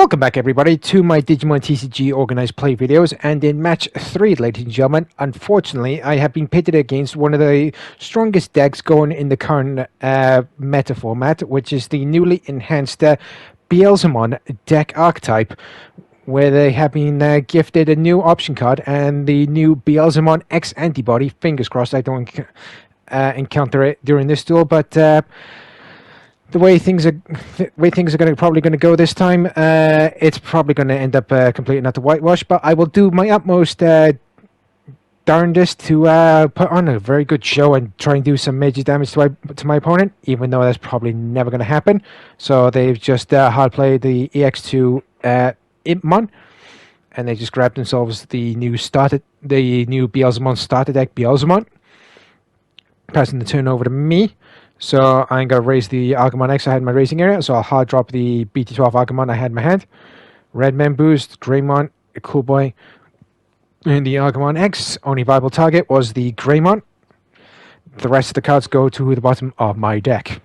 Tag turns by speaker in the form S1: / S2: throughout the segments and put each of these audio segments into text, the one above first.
S1: Welcome back everybody to my Digimon TCG Organized play videos, and in match 3, ladies and gentlemen, unfortunately I have been pitted against one of the strongest decks going in the current meta format, which is the newly enhanced Beelzemon deck archetype, where they have been gifted a new option card and the new Beelzemon X antibody. Fingers crossed I don't encounter it during this duel, but the way things are probably going to go this time, it's probably going to end up completely not the whitewash. But I will do my utmost darndest to put on a very good show and try and do some major damage to my opponent, even though that's probably never going to happen. So they've just hard played the EX2 Impmon, and they just grabbed themselves the new Beelzemon starter deck Beelzemon, passing the turn over to me. So I'm going to raise the Agumon X I had in my raising area, so I'll hard drop the BT12 Agumon I had in my hand. Red Men Boost, Greymon, a Cool Boy, and the Agumon X. Only viable target was the Greymon. The rest of the cards go to the bottom of my deck.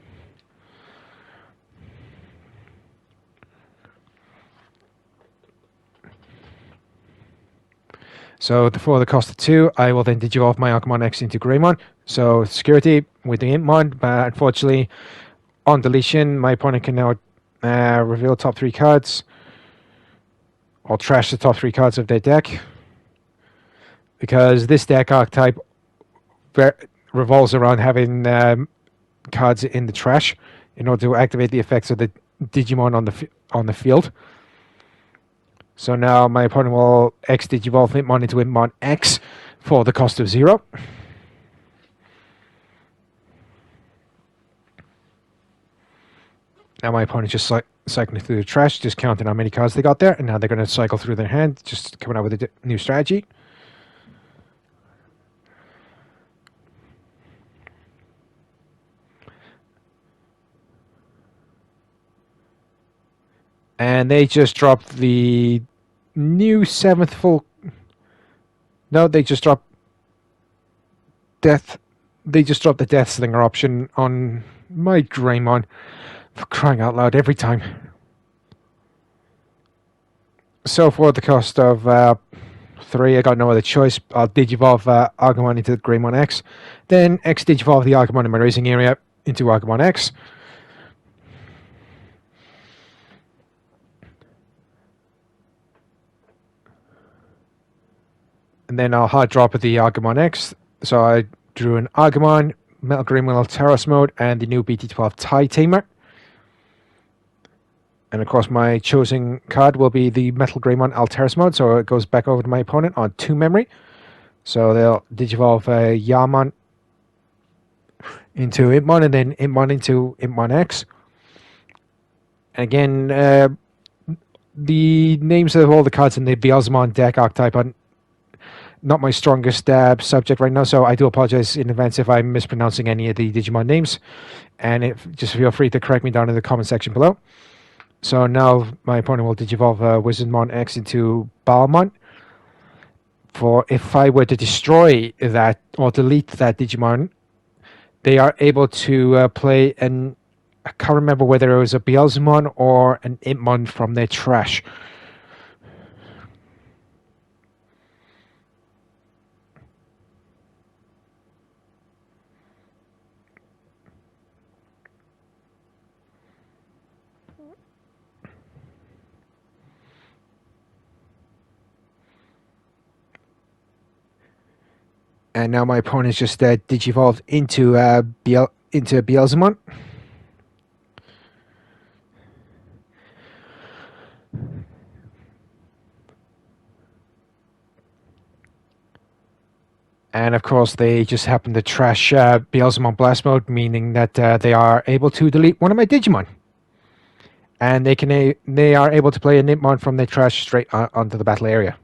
S1: So for the cost of 2, I will then digivolve my Agumon X into Greymon. So security with the Impmon, but unfortunately on deletion my opponent can now reveal top 3 cards or trash the top 3 cards of their deck, because this deck archetype revolves around having cards in the trash in order to activate the effects of the Digimon on the field. So now my opponent will X-Digivolve Impmon into Impmon X for the cost of 0. Now my opponent just cycling through the trash, just counting how many cards they got there, and now they're going to cycle through their hand, just coming up with a new strategy. And they just dropped the new 7th full... No, they just dropped Death... They just dropped the Death Slinger option on my Greymon. For crying out loud, every time. So for the cost of 3, I got no other choice. I'll Digivolve Agumon into Greymon X. Then X-Digivolve the Agumon in my raising area into Agumon X. And then I'll hard drop the Agumon X. So I drew an Agumon, Metal Greymon Alteros mode, and the new BT12 TIE Tamer. And of course my chosen card will be the Metal Greymon Alteros mode, so it goes back over to my opponent on 2 memory. So they'll Digivolve Yaman into Impmon, and then Impmon into Impmon X. And again, the names of all the cards in the Beelzemon deck archetype are not my strongest subject right now, so I do apologize in advance if I'm mispronouncing any of the Digimon names, and just feel free to correct me down in the comment section below. So now my opponent will Digivolve Wizardmon X into Balmon. For if I were to destroy that or delete that Digimon, they are able to play an... I can't remember whether it was a Beelzemon or an Impmon from their trash. And now my opponent's just Digivolved into Beelzemon. And of course they just happen to trash Beelzemon Blast Mode, meaning that they are able to delete one of my Digimon. And they are able to play a Impmon from their trash straight onto the battle area.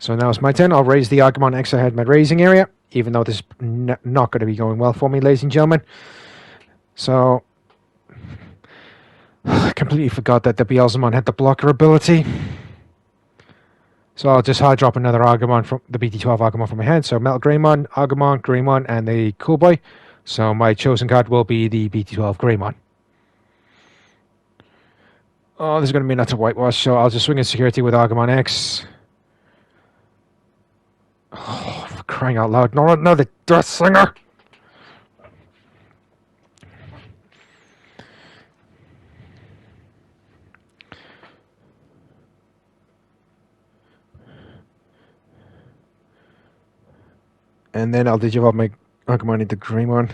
S1: So now it's my turn. I'll raise the Agumon X I had in my raising area, even though this is not going to be going well for me, ladies and gentlemen. So I completely forgot that the Beelzemon had the blocker ability. So I'll just hard drop another Agumon from the BT12 Agumon from my hand. So Metal Greymon, Greymon, and the Cool Boy. So my chosen card will be the BT12 Greymon. Oh, there's going to be another whitewash, so I'll just swing in security with Agumon X. Oh, for crying out loud. No, no, the Death Singer! And then I'll digivolve my Agumon into Greymon.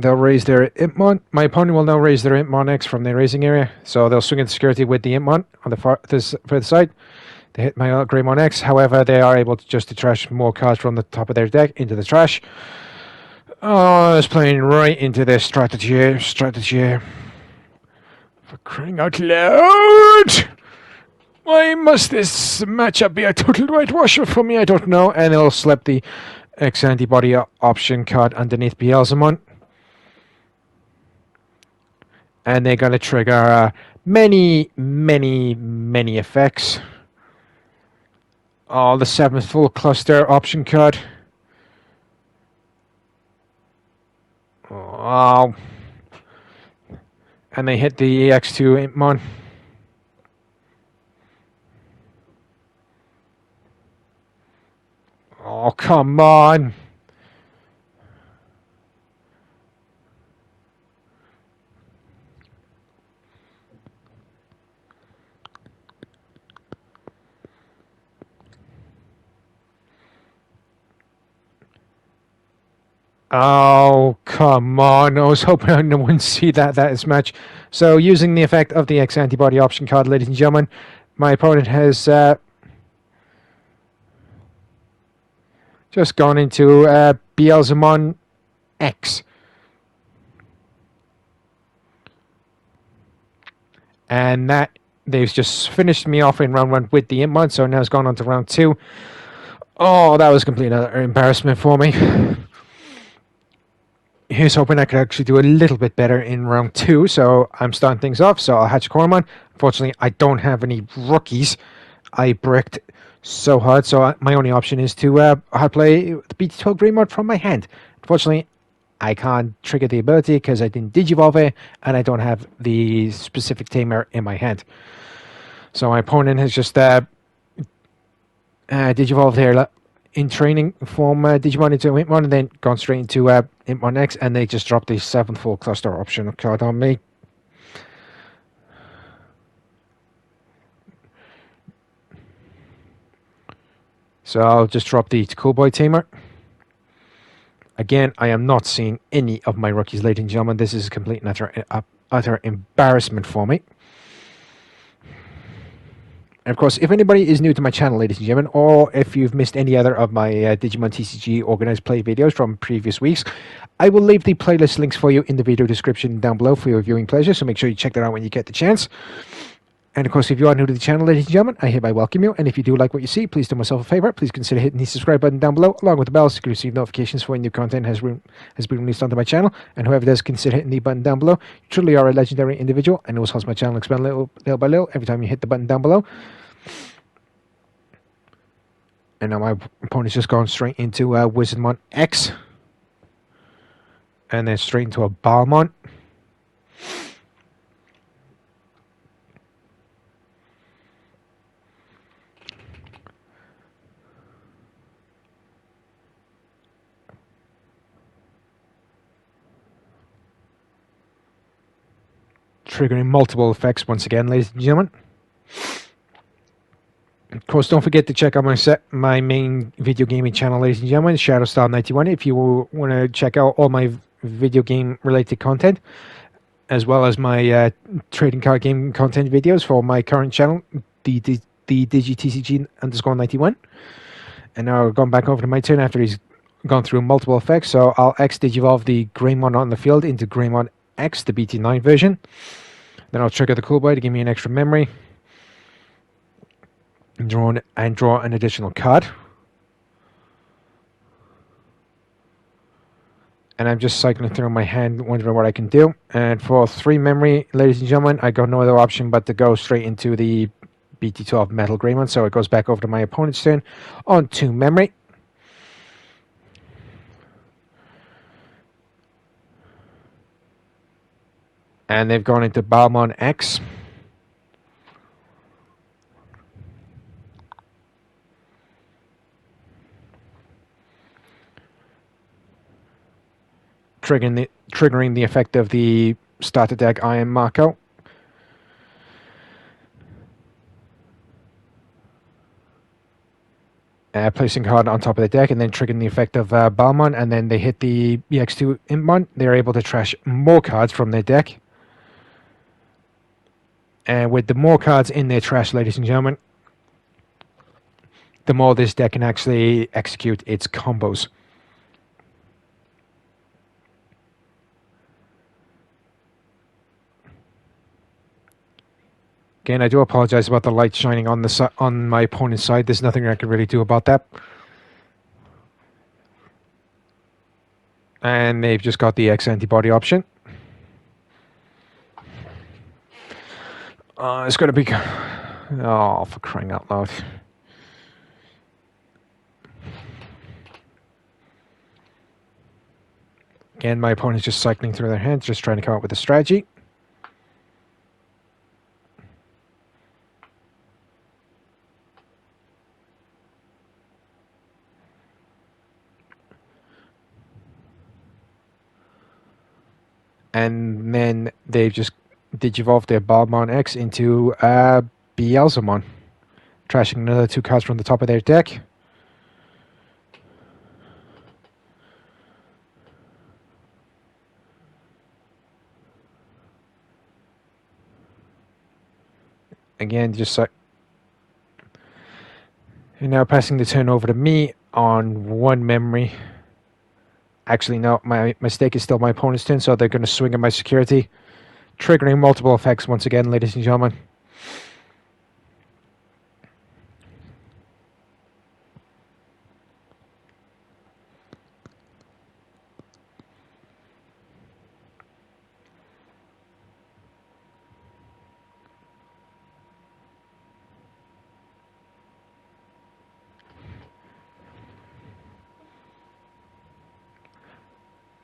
S1: They'll raise their Impmon. My opponent will now raise their Impmon X from their raising area, so they'll swing into security with the Impmon on the further side. They hit my Greymon X, however, they are able to trash more cards from the top of their deck into the trash. Oh, it's playing right into their strategy. For crying out loud! Why must this matchup be a total whitewasher for me? I don't know. And it'll slap the X antibody option card underneath Beelzemon. And they're going to trigger many effects. Oh, the 7th full cluster option card. Oh. And they hit the EX2 Impmon. Oh, come on. Oh, come on. I was hoping no one would see that is match. So, using the effect of the X antibody option card, ladies and gentlemen, my opponent has just gone into Beelzemon X. And that they've just finished me off in round 1 with the Impmon, so now it's gone on to round 2. Oh, that was complete embarrassment for me. Here's hoping I could actually do a little bit better in round 2, so I'm starting things off. So I'll hatch Coromon. Unfortunately, I don't have any rookies. I bricked so hard, so my only option is to play the BT12 WarGreymon from my hand. Unfortunately, I can't trigger the ability because I didn't Digivolve it, and I don't have the specific tamer in my hand. So my opponent has just Digivolved here in training form Digimon into Impmon, and then gone straight into Impmon X, and they just dropped the 7th full cluster option card on me. So I'll just drop the Cool Boy Tamer. Again, I am not seeing any of my rookies, ladies and gentlemen. This is a complete and utter embarrassment for me. And of course, if anybody is new to my channel, ladies and gentlemen, or if you've missed any other of my Digimon TCG Organized play videos from previous weeks, I will leave the playlist links for you in the video description down below for your viewing pleasure, so make sure you check that out when you get the chance. And of course, if you are new to the channel, ladies and gentlemen, I hereby welcome you. And if you do like what you see, please do myself a favor. Please consider hitting the subscribe button down below, along with the bell, so you can receive notifications for when new content has been released onto my channel. And whoever does consider hitting the button down below, you truly are a legendary individual, and it will help my channel expand little by little every time you hit the button down below. And now my opponent's just gone straight into Wizardmon X. And then straight into a Balmont. Triggering multiple effects once again, ladies and gentlemen. Of course, don't forget to check out my main video gaming channel, ladies and gentlemen, ShadowStar91, if you want to check out all my video game related content, as well as my trading card game content videos for my current channel, the DigiTCG _91. And now we're going back over to my turn after he's gone through multiple effects. So I'll X Digivolve the Greymon on the field into Greymon X, the BT9 version. Then I'll trigger the Cool Boy to give me an extra memory. And draw an additional card. And I'm just cycling through my hand, wondering what I can do. And for 3 memory, ladies and gentlemen, I got no other option but to go straight into the BT12 Metal Greymon. So it goes back over to my opponent's turn on 2 memory. And they've gone into Balmon X. triggering the effect of the starter deck Iron Marco. Placing a card on top of the deck and then triggering the effect of Balmon, and then they hit the EX2 Impmon. They're able to trash more cards from their deck. And with the more cards in their trash, ladies and gentlemen, the more this deck can actually execute its combos. Again, I do apologize about the light shining on my opponent's side. There's nothing I can really do about that. And they've just got the X antibody option. It's going to be... Oh, for crying out loud. Again, my opponent's just cycling through their hands, just trying to come up with a strategy. And then they've just digivolved their Balmon X into Beelzemon, trashing another 2 cards from the top of their deck. Again, just and now passing the turn over to me on 1 memory. Actually, no, my mistake is still my opponent's turn, so they're going to swing at my security, triggering multiple effects once again, ladies and gentlemen.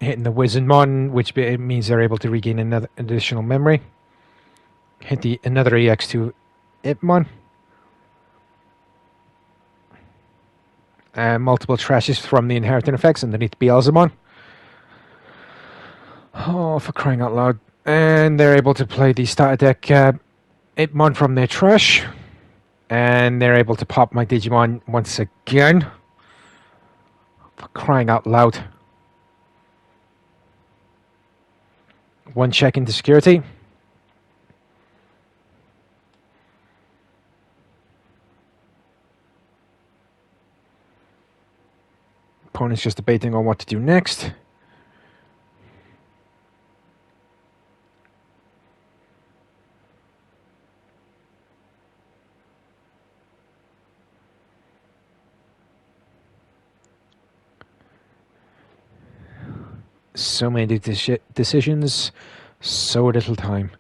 S1: Hitting the Wizardmon, which means they're able to regain another additional memory. Hit another EX2 Impmon. Multiple trashes from the inheriting effects underneath Beelzemon. Oh, for crying out loud. And they're able to play the starter deck Impmon from their trash. And they're able to pop my Digimon once again. For crying out loud. 1 check into security. Opponent's just debating on what to do next. So many decisions, so little time.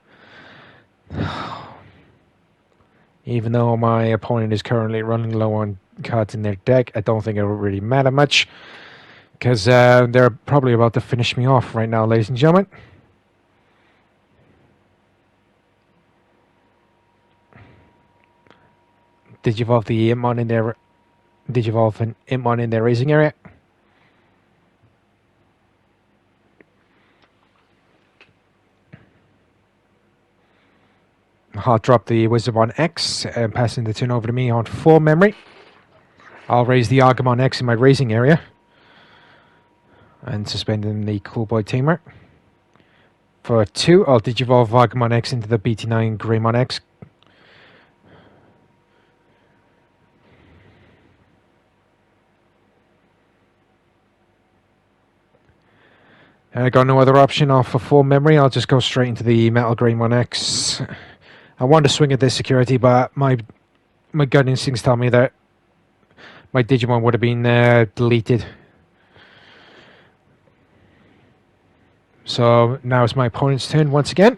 S1: Even though my opponent is currently running low on cards in their deck, I don't think it will really matter much, because they're probably about to finish me off right now, ladies and gentlemen. Digivolve the Impmon in their Digivolve an Impmon in their raising area. Hard drop the Wizardmon X and passing the turn over to me on 4 memory. I'll raise the Argamon X in my raising area and suspending the Cool Boy Tamer. For 2, I'll Digivolve Argamon X into the BT9 WarGreymon X. I got no other option off for 4 memory. I'll just go straight into the Metal Greymon X. I wanted to swing at this security, but my gut instincts tell me that my Digimon would have been deleted. So now it's my opponent's turn once again.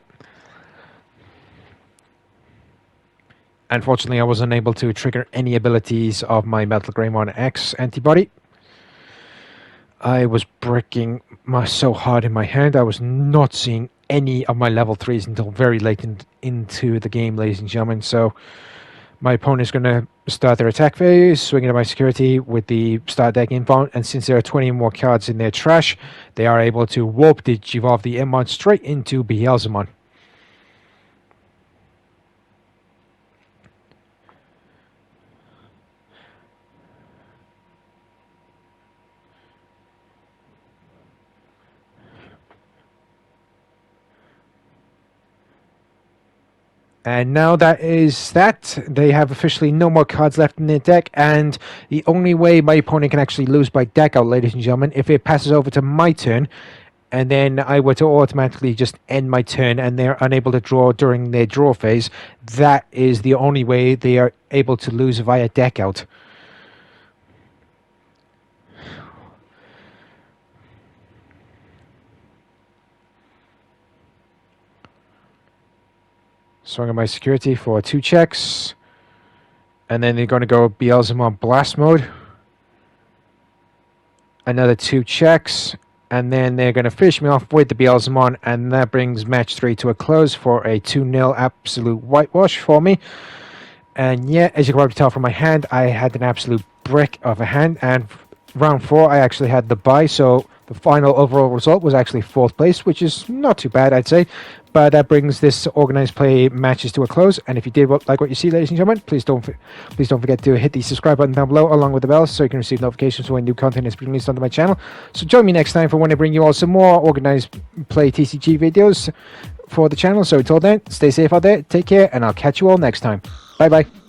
S1: Unfortunately, I was unable to trigger any abilities of my Metal Greymon X antibody. I was breaking so hard in my hand. I was not seeing any of my level 3s until very late into the game, ladies and gentlemen. So My opponent's going to start their attack phase, swinging at my security with the start deck inbound, and since there are 20 more cards in their trash, they are able to warp Digivolve the Inbound straight into Beelzemon. And now that is that. They have officially no more cards left in their deck, and the only way my opponent can actually lose by deck out, ladies and gentlemen, if it passes over to my turn, and then I were to automatically just end my turn and they're unable to draw during their draw phase. That is the only way they are able to lose via deck out. Swing on my security for 2 checks. And then they're going to go Beelzemon Blast Mode. Another 2 checks. And then they're going to finish me off with the Beelzemon. And that brings match 3 to a close for a 2-0 absolute whitewash for me. And yeah, as you can probably tell from my hand, I had an absolute brick of a hand. And round 4, I actually had the bye. So the final overall result was actually 4th place, which is not too bad, I'd say. But that brings this organized play matches to a close. And if you did like what you see, ladies and gentlemen, please don't forget to hit the subscribe button down below along with the bell so you can receive notifications when new content is being released onto my channel. So join me next time for when I bring you all some more organized play TCG videos for the channel. So until then, stay safe out there, take care, and I'll catch you all next time. Bye bye.